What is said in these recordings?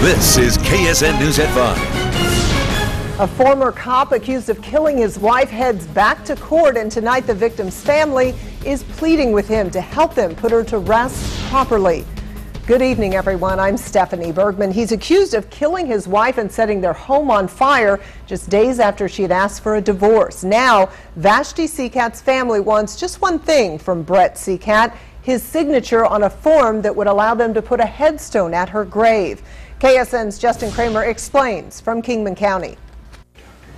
This is KSN News at 5. A former cop accused of killing his wife heads back to court, and tonight the victim's family is pleading with him to help them put her to rest properly. Good evening, everyone. I'm Stephanie Bergman. He's accused of killing his wife and setting their home on fire just days after she had asked for a divorce. Now, Vashti Seacat's family wants just one thing from Brett Seacat: his signature on a form that would allow them to put a headstone at her grave. KSN's Justin Kramer explains from Kingman County.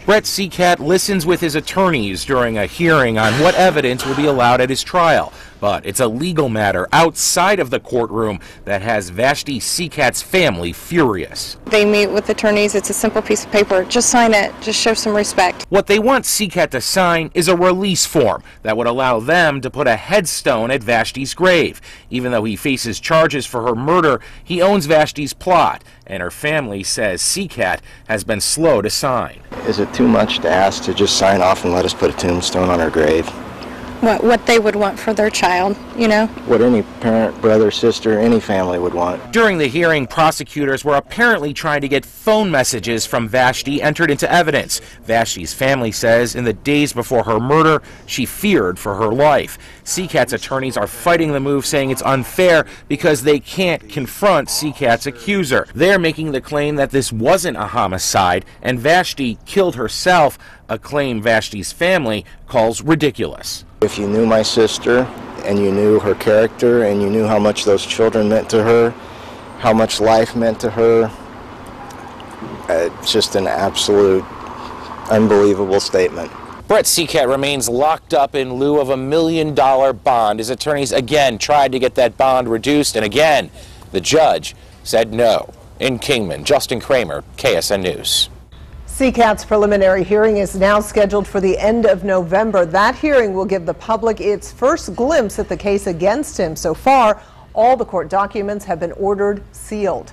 Brett Seacat listens with his attorneys during a hearing on what evidence will be allowed at his trial. But it's a legal matter outside of the courtroom that has Vashti Seacat's family furious. They meet with attorneys. It's a simple piece of paper. Just sign it. Just show some respect. What they want Seacat to sign is a release form that would allow them to put a headstone at Vashti's grave. Even though he faces charges for her murder, he owns Vashti's plot, and her family says Seacat has been slow to sign. Is it too much to ask to just sign off and let us put a tombstone on her grave? What they would want for their child, you know? What any parent, brother, sister, any family would want. During the hearing, prosecutors were apparently trying to get phone messages from Vashti entered into evidence. Vashti's family says in the days before her murder, she feared for her life. Seacat's attorneys are fighting the move, saying it's unfair because they can't confront Seacat's accuser. They're making the claim that this wasn't a homicide and Vashti killed herself, a claim Vashti's family calls ridiculous. If you knew my sister and you knew her character and you knew how much those children meant to her, how much life meant to her, it's just an absolute unbelievable statement. Brett Seacat remains locked up in lieu of $1 million bond. His attorneys again tried to get that bond reduced, and again, the judge said no. In Kingman, Justin Kramer, KSN News. Seacat's preliminary hearing is now scheduled for the end of November. That hearing will give the public its first glimpse at the case against him. So far, all the court documents have been ordered sealed.